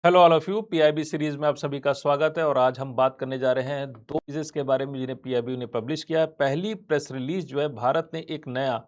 Hello all of you. PIB series में आप सभी का स्वागत है और आज हम बात करने जा रहे हैं दो चीज़ें के बारे में जिन्हें पीआईबी ने पब्लिश किया है। पहली प्रेस रिलीज जो है, भारत ने एक नया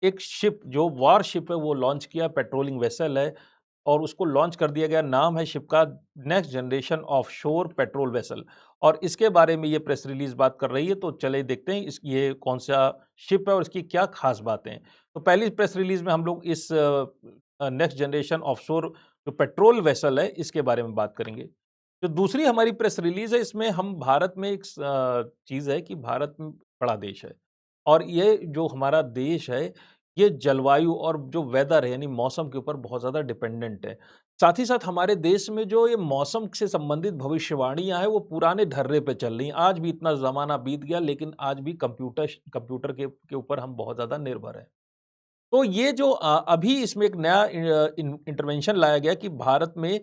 एक शिप जो वॉर शिप है वो लॉन्च किया, पेट्रोलिंग वेसल है और उसको लॉन्च कर दिया गया। नाम है शिप का next generation offshore patrol vessel और इसके बारे में ये प्रेस रिलीज बात कर रही है। तो चले देखते हैं इस ये कौन सा शिप है और इसकी क्या खास बातें हैं। तो पहली प्रेस रिलीज में हम लोग इस नेक्स्ट जनरेशन ऑफशोर जो पेट्रोल वेसल है इसके बारे में बात करेंगे। जो दूसरी हमारी प्रेस रिलीज है इसमें हम भारत में एक चीज़ है कि भारत में बड़ा देश है और ये जो हमारा देश है ये जलवायु और जो वेदर है यानी मौसम के ऊपर बहुत ज़्यादा डिपेंडेंट है। साथ ही साथ हमारे देश में जो ये मौसम से संबंधित भविष्यवाणियाँ हैं वो पुराने ढर्रे पे चल रही हैं। आज भी इतना ज़माना बीत गया लेकिन आज भी कंप्यूटर के ऊपर हम बहुत ज़्यादा निर्भर हैं। तो ये जो अभी इसमें एक नया इंटरवेंशन लाया गया कि भारत में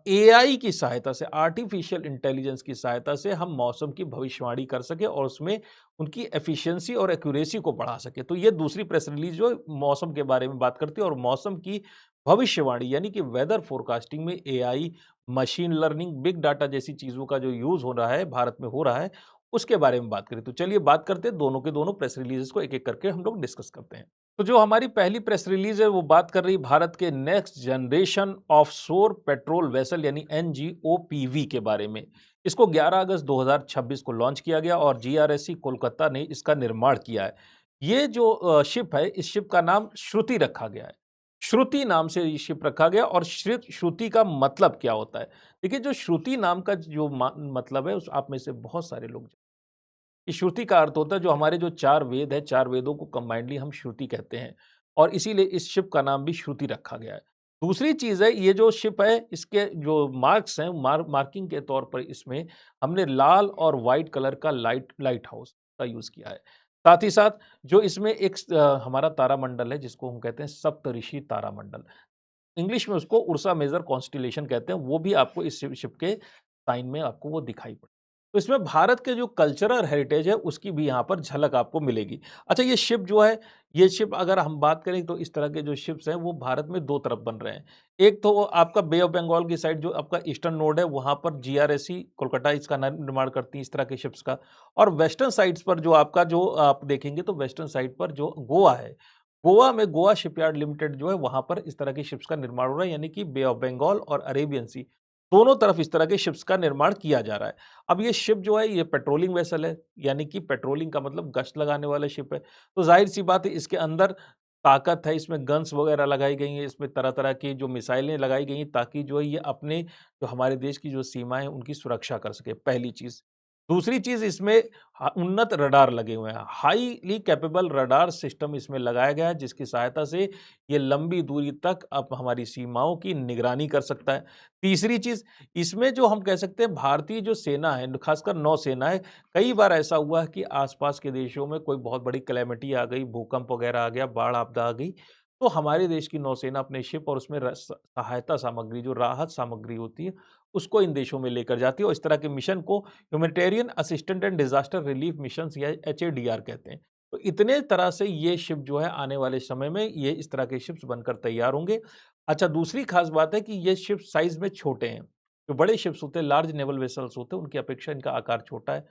एआई की सहायता से, आर्टिफिशियल इंटेलिजेंस की सहायता से हम मौसम की भविष्यवाणी कर सके और उसमें उनकी एफिशिएंसी और एक्यूरेसी को बढ़ा सके। तो ये दूसरी प्रेस रिलीज जो मौसम के बारे में बात करती है और मौसम की भविष्यवाणी यानी कि वेदर फोरकास्टिंग में AI, machine learning, big data जैसी चीज़ों का जो यूज़ हो रहा है, भारत में हो रहा है, उसके बारे में बात करें। तो चलिए बात करते हैं दोनों के दोनों प्रेस रिलीज़ेज़ को एक-एक करके हम लोग डिस्कस करते हैं। तो जो हमारी पहली प्रेस रिलीज है वो बात कर रही है भारत के next generation offshore patrol vessel यानी एनजीओपीवी के बारे में। इसको 11 अगस्त 2026 को लॉन्च किया गया और जीआरएससी कोलकाता ने इसका निर्माण किया है। ये जो शिप है इस शिप का नाम श्रुति रखा गया है। श्रुति नाम से ये शिप रखा गया और श्रुति का मतलब क्या होता है? देखिए जो श्रुति नाम का जो मतलब है उस आप में से बहुत सारे लोग कि श्रुति का अर्थ होता है जो हमारे जो 4 वेद हैं, 4 वेदों को कंबाइंडली हम श्रुति कहते हैं और इसीलिए इस शिप का नाम भी श्रुति रखा गया है। दूसरी चीज़ है ये जो शिप है इसके जो मार्क्स हैं मार्किंग के तौर पर इसमें हमने लाल और व्हाइट कलर का लाइट हाउस का यूज़ किया है। साथ ही साथ जो इसमें एक हमारा तारामंडल है जिसको हम कहते हैं सप्तऋषि तारामंडल। इंग्लिश में उसको उर्सा मेजर कॉन्स्टेलेशन कहते हैं, वो भी आपको इस शिप के साइन में आपको वो दिखाई पड़े। तो इसमें भारत के जो कल्चरल हेरिटेज है उसकी भी यहाँ पर झलक आपको मिलेगी। अच्छा ये शिप जो है, ये शिप अगर हम बात करें तो इस तरह के जो शिप्स हैं वो भारत में 2 तरफ बन रहे हैं। एक तो वो आपका बे ऑफ बंगाल की साइड जो आपका ईस्टर्न नोड है वहाँ पर जीआरएससी कोलकाता इसका निर्माण करती है इस तरह के शिप्स का। और वेस्टर्न साइड्स पर जो आपका जो आप देखेंगे तो वेस्टर्न साइड पर जो गोवा है, गोवा में गोवा शिपयार्ड लिमिटेड जो है वहाँ पर इस तरह की शिप्स का निर्माण हो रहा है यानी कि बे ऑफ बंगाल और अरेबियन सी दोनों तरफ इस तरह के शिप्स का निर्माण किया जा रहा है। अब ये शिप जो है ये पेट्रोलिंग वेसल है, यानी कि पेट्रोलिंग का मतलब गश्त लगाने वाला शिप है। तो ज़ाहिर-सी बात है इसके अंदर ताकत है, इसमें गन्स वगैरह लगाई गई हैं, इसमें तरह-तरह की जो मिसाइलें लगाई गई हैं ताकि जो है ये अपने जो हमारे देश की जो सीमाएँ हैं उनकी सुरक्षा कर सके, पहली चीज़। दूसरी चीज़ इसमें उन्नत रडार लगे हुए हैं, हाईली कैपेबल रडार सिस्टम इसमें लगाया गया है जिसकी सहायता से ये लंबी दूरी तक अब हमारी सीमाओं की निगरानी कर सकता है। तीसरी चीज़ इसमें जो हम कह सकते हैं भारतीय जो सेना है, खासकर नौसेना है, कई बार ऐसा हुआ है कि आस-पास के देशों में कोई बहुत बड़ी कैलेमिटी आ गई, भूकंप वगैरह आ गया, बाढ़ आपदा आ गई, तो हमारे देश की नौसेना अपने शिप और उसमें सहायता सामग्री जो राहत सामग्री होती है, उसको इन देशों में लेकर जाती है और इस तरह के मिशन को humanitarian assistant and disaster relief missions या एचएडीआर कहते हैं। तो इतने तरह से ये शिप जो है आने वाले समय में ये इस तरह के शिप्स बनकर तैयार होंगे। अच्छा दूसरी खास बात है कि ये शिप साइज में छोटे हैं। जो बड़े शिप्स होते हैं, लार्ज नेवल वेसल्स होते हैं, उनकी अपेक्षा इनका आकार छोटा है।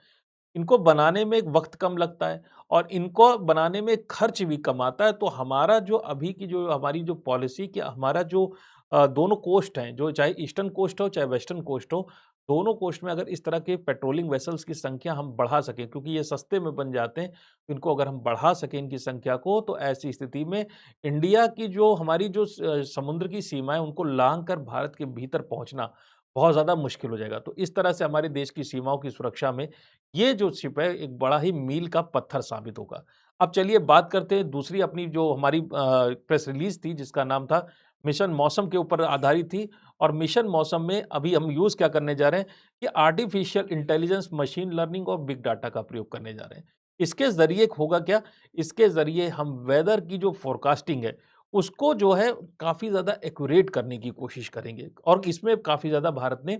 इनको बनाने में वक़्त कम लगता है और इनको बनाने में खर्च भी कम आता है। तो हमारा जो अभी की जो हमारी जो पॉलिसी कि हमारा जो दोनों कोस्ट हैं, जो चाहे ईस्टर्न कोस्ट हो, चाहे वेस्टर्न कोस्ट हो, दोनों कोस्ट में अगर इस तरह के पेट्रोलिंग वेसल्स की संख्या हम बढ़ा सकें क्योंकि ये सस्ते में बन जाते हैं, तो इनको अगर हम बढ़ा सकें इनकी संख्या को, तो ऐसी स्थिति में इंडिया की जो हमारी जो समुद्र की सीमाएँ, उनको लाँघ कर भारत के भीतर पहुँचना बहुत ज़्यादा मुश्किल हो जाएगा। तो इस तरह से हमारे देश की सीमाओं की सुरक्षा में ये जो शिप है एक बड़ा ही मील का पत्थर साबित होगा। अब चलिए बात करते हैं दूसरी अपनी जो हमारी प्रेस रिलीज़ थी जिसका नाम था मिशन मौसम के ऊपर आधारित थी और मिशन मौसम में अभी हम यूज़ क्या करने जा रहे हैं कि आर्टिफ़िशियल इंटेलिजेंस, मशीन लर्निंग और बिग डाटा का प्रयोग करने जा रहे हैं। इसके ज़रिए होगा क्या? इसके ज़रिए हम वेदर की जो फ़ोरकास्टिंग है, उसको जो है काफ़ी ज़्यादा एक्यूरेट करने की कोशिश करेंगे और इसमें काफ़ी ज़्यादा भारत ने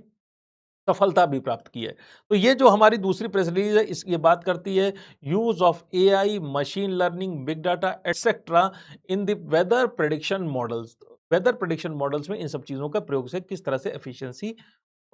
सफलता भी प्राप्त की है। तो ये जो हमारी दूसरी प्रेस रिलीज़ है इस ये बात करती है use of AI, machine learning, big data etcetera in the weather prediction models. Weather prediction models में इन सब चीज़ों का प्रयोग से किस तरह से एफिशिएंसी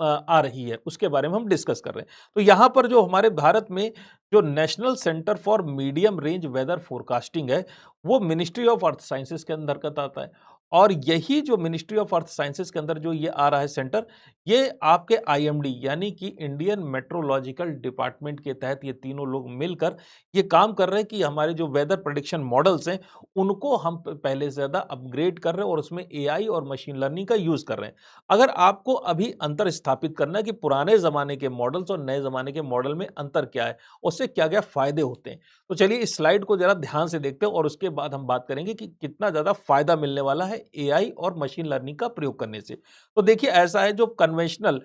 आ रही है, उसके बारे में हम डिस्कस कर रहे हैं। तो यहाँ पर जो हमारे भारत में जो national centre for medium range weather forecasting है, वो मिनिस्ट्री ऑफ अर्थ साइंसेज़ के अंतर्गत आता है। और यही जो मिनिस्ट्री ऑफ अर्थ साइंसेज़ के अंदर जो ये आ रहा है सेंटर, ये आपके आईएमडी यानी कि इंडियन मेट्रोलॉजिकल डिपार्टमेंट के तहत ये तीनों लोग मिलकर ये काम कर रहे हैं कि हमारे जो वेदर प्रेडिक्शन मॉडल्स हैं, उनको हम पहले से ज़्यादा अपग्रेड कर रहे हैं और उसमें एआई और मशीन लर्निंग का यूज़ कर रहे हैं। अगर आपको अभी अंतर स्थापित करना है कि पुराने ज़माने के मॉडल्स और नए ज़माने के मॉडल में अंतर क्या है, उससे क्या-क्या फ़ायदे होते हैं। तो चलिए इस स्लाइड को ज़रा ध्यान से देखते हैं और उसके बाद हम बात करेंगे कि कितना ज़्यादा फ़ायदा मिलने वाला है एआई और मशीन लर्निंग का प्रयोग करने से। तो देखिए ऐसा है जो कन्वेंशनल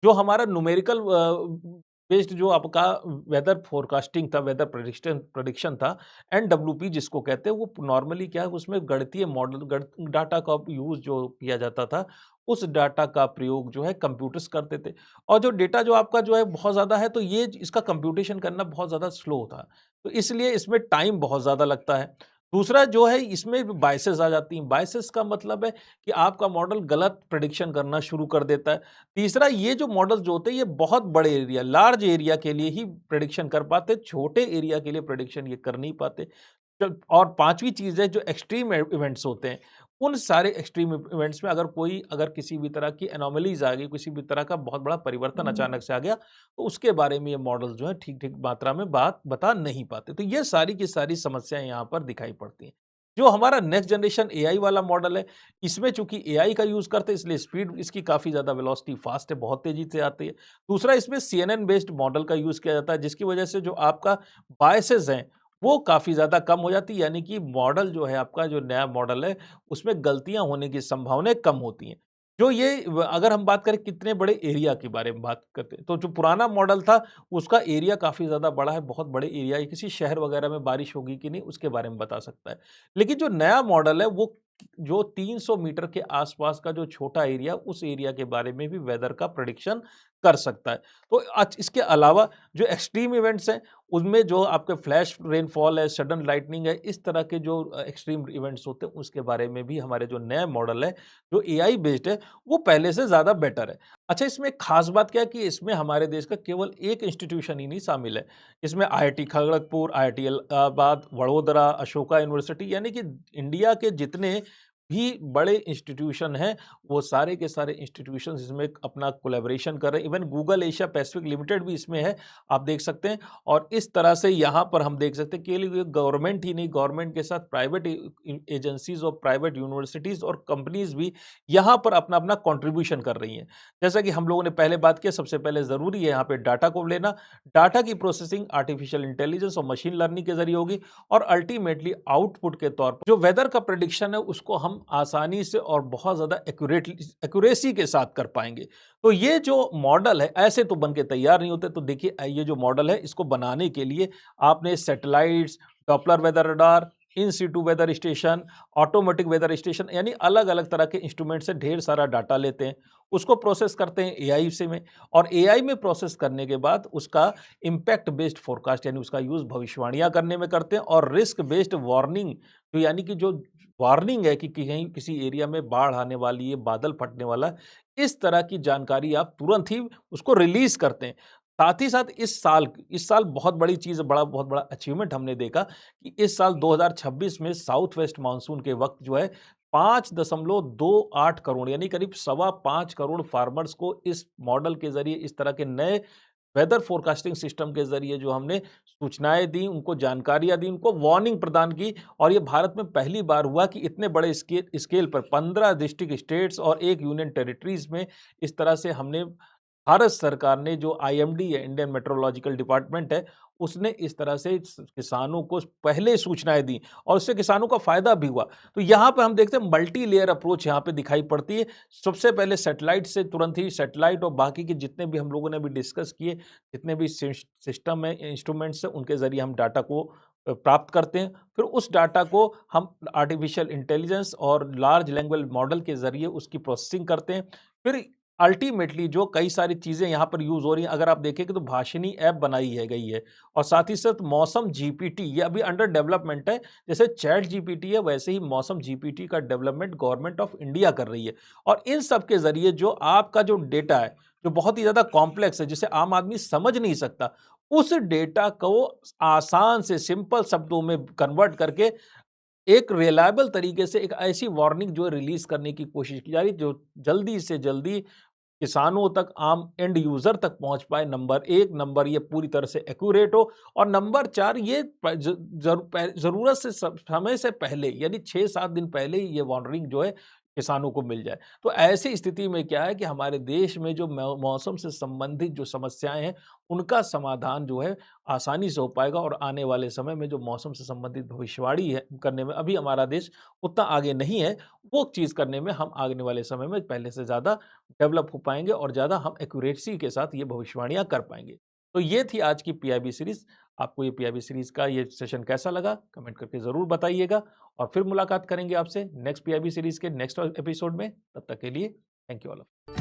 जो हमारा न्यूमेरिकल बेस्ड जो आपका वेदर फोरकास्टिंग था, वेदर प्रेडिक्शन प्रेडिक्शन था, एनडब्ल्यूपी जिसको कहते हैं, वो नॉर्मली क्या है उसमें गणितीय मॉडल डाटा का यूज़ जो किया जाता था, उस डाटा का प्रयोग जो है कंप्यूटर्स करते थे। और जो डेटा जो आपका जो है बहुत ज़्यादा है, तो ये इसका कंप्यूटेशन करना बहुत ज़्यादा स्लो था। तो इसलिए इसमें टाइम बहुत ज़्यादा लगता है। दूसरा जो है इसमें बायसेस आ जाती हैं। बायसेस का मतलब है कि आपका मॉडल गलत प्रेडिक्शन करना शुरू कर देता है। तीसरा ये जो मॉडल्स जो होते हैं ये बहुत बड़े एरिया, लार्ज एरिया के लिए ही प्रेडिक्शन कर पाते हैं, छोटे एरिया के लिए प्रेडिक्शन ये कर नहीं पाते। और पाँचवीं चीज़ है जो एक्सट्रीम इवेंट्स होते हैं, उन सारे एक्सट्रीम इवेंट्स में अगर किसी भी तरह की एनोमलीज़ आ गई, किसी भी तरह का बहुत बड़ा परिवर्तन अचानक से आ गया, तो उसके बारे में ये मॉडल्स जो है ठीक-ठीक मात्रा में बात बता नहीं पाते। तो ये सारी की सारी समस्याएँ यहाँ पर दिखाई पड़ती हैं। जो हमारा नेक्स्ट जनरेशन एआई वाला मॉडल है, इसमें चूँकि एआई का यूज़ करते हैं इसलिए स्पीड इसकी काफ़ी ज़्यादा वेलोसिटी फ़ास्ट है, बहुत तेज़ी से आती है। दूसरा इसमें सीएनएन बेस्ड मॉडल का यूज़ किया जाता है जिसकी वजह से जो आपका बायसेज़ हैं वो काफ़ी ज़्यादा कम हो जाती है, यानी कि मॉडल जो है आपका जो नया मॉडल है, उसमें गलतियाँ होने की संभावनाएँ कम होती हैं। जो ये व अगर हम बात करें कितने बड़े एरिया के बारे में बात करते हैं, तो जो पुराना मॉडल था, उसका एरिया काफ़ी ज़्यादा बड़ा है, बहुत बड़े एरिया है, किसी शहर वगैरह में बारिश होगी कि नहीं, उसके बारे में बता सकता है। लेकिन जो नया मॉडल है, वो जो 300 मीटर के आसपास का जो छोटा एरिया, उस एरिया के बारे में भी वेदर का प्रेडिक्शन कर सकता है। तो इसके अलावा जो एक्सट्रीम इवेंट्स हैं, उनमें जो आपके फ्लैश रेनफॉल है, सडन लाइटनिंग है, इस तरह के जो एक्सट्रीम इवेंट्स होते हैं, उसके बारे में भी हमारे जो नया मॉडल है, जो एआई बेस्ड है, वो पहले से ज़्यादा बेटर है। अच्छा, इसमें एक खास बात क्या है कि इसमें हमारे देश का केवल एक इंस्टीट्यूशन ही नहीं शामिल है। इसमें IIT Kharagpur, IIT Allahabad, Vadodara, Ashoka university यानी कि इंडिया के जितने भी बड़े इंस्टीट्यूशन हैं, वो सारे के सारे इंस्टीट्यूशंस इसमें अपना कोलैबोरेशन कर रहे हैं। Even Google Asia Pacific limited भी इसमें है, आप देख सकते हैं। और इस तरह से यहाँ पर हम देख सकते हैं कि गवर्नमेंट ही नहीं, गवर्नमेंट के साथ प्राइवेट एजेंसीज और प्राइवेट यूनिवर्सिटीज और कंपनीज भी यहाँ पर अपना अपना कंट्रीब्यूशन कर रही हैं। जैसा कि हम लोगों ने पहले बात किया, सबसे पहले ज़रूरी है यहाँ पे डाटा को लेना। डाटा की प्रोसेसिंग आर्टिफिशियल इंटेलिजेंस और मशीन लर्निंग के जरिए होगी और अल्टीमेटली आउटपुट के तौर पर जो वेदर का प्रेडिक्शन है उसको हम आसानी से और बहुत ज़्यादा एक्यूरेसी के साथ कर पाएंगे। तो ये जो मॉडल है ऐसे तो बन के तैयार नहीं होते। तो देखिए ये जो मॉडल है इसको बनाने के लिए आपने satellites, Doppler weather radar, in situ weather station, automatic weather station यानी अलग-अलग तरह के इंस्ट्रूमेंट से ढेर सारा डाटा लेते हैं, उसको प्रोसेस करते हैं एआई से में और एआई में प्रोसेस करने के बाद उसका इम्पैक्ट बेस्ड फोरकास्ट यानी उसका यूज़ भविष्यवाणियाँ करने में करते हैं और रिस्क बेस्ड वार्निंग तो यानी कि जो वार्निंग है कि कहीं किसी एरिया में बाढ़ आने वाली है, बादल फटने वाला है, इस तरह की जानकारी आप तुरंत ही उसको रिलीज़ करते हैं। साथ ही साथ इस साल बहुत बड़ी चीज़ बहुत बड़ा अचीवमेंट हमने देखा कि इस साल 2026 में साउथ वेस्ट मानसून के वक़्त जो है 5.28 करोड़ यानी करीब सवा 5 करोड़ फार्मर्स को इस मॉडल के ज़रिए इस तरह के नए वेदर फोरकास्टिंग सिस्टम के ज़रिए जो हमने सूचनाएँ दी, उनको जानकारियाँ दी, उनको वार्निंग प्रदान की और ये भारत में पहली बार हुआ कि इतने बड़े स्केल पर 15 डिस्ट्रिक्ट स्टेट्स और 1 यूनियन टेरिटरीज़ में इस तरह से हमने भारत सरकार ने जो आईएमडी है, इंडियन मेट्रोलॉजिकल डिपार्टमेंट है, उसने इस तरह से किसानों को पहले सूचनाएँ दी और उससे किसानों का फ़ायदा भी हुआ। तो यहाँ पे हम देखते हैं मल्टी लेयर अप्रोच यहाँ पे दिखाई पड़ती है। सबसे पहले सैटेलाइट से तुरंत ही सैटेलाइट और बाकी के जितने भी हम लोगों ने अभी डिस्कस किए, जितने भी सिस्टम है, इंस्ट्रूमेंट्स हैं, उनके ज़रिए हम डाटा को प्राप्त करते हैं। फिर उस डाटा को हम आर्टिफ़िशियल इंटेलिजेंस और लार्ज लैंग्वेज मॉडल के ज़रिए उसकी प्रोसेसिंग करते हैं। फिर अल्टीमेटली जो कई सारी चीज़ें यहाँ पर यूज़ हो रही हैं, अगर आप देखेंगे तो भाषिनी ऐप बनाई है गई है और साथ ही साथ मौसम जीपीटी ये अभी अंडर डेवलपमेंट है। जैसे चैट जीपीटी है वैसे ही मौसम जीपीटी का डेवलपमेंट गवर्नमेंट ऑफ इंडिया कर रही है और इन सब के ज़रिए जो आपका जो डेटा है, जो बहुत ही ज़्यादा कॉम्प्लेक्स है, जिसे आम आदमी समझ नहीं सकता, उस डेटा को आसान से सिंपल शब्दों में कन्वर्ट करके एक रिलायबल तरीके से एक ऐसी वार्निंग जो है रिलीज़ करने की कोशिश की जा रही है, जो जल्दी से जल्दी किसानों तक, आम एंड यूज़र तक पहुँच पाए। नंबर 1 नंबर ये पूरी तरह से एक्यूरेट हो और नंबर 4 ये प ज जरू पह ज़रूरत से समय से पहले यानी 6-7 दिन पहले ही ये वार्निंग जो है किसानों को मिल जाए। तो ऐसी स्थिति में क्या है कि हमारे देश में जो मौसम से संबंधित जो समस्याएँ हैं, उनका समाधान जो है आसानी से हो पाएगा और आने वाले समय में जो मौसम से संबंधित भविष्यवाणी है करने में अभी हमारा देश उतना आगे नहीं है, वो चीज़ करने में हम आने वाले समय में पहले से ज़्यादा डेवलप हो पाएँगे और ज़्यादा हम एक्यूरेसी के साथ ये भविष्यवाणियाँ कर पाएँगे। तो ये थी आज की पीआईबी सीरीज़। आपको ये पीआईबी सीरीज़ का ये सेशन कैसा लगा? कमेंट करके ज़रूर बताइएगा और फिर मुलाकात करेंगे आपसे नेक्स्ट पीआईबी सीरीज़ के नेक्स्ट एपिसोड में। तब तक के लिए थैंक यू ऑल।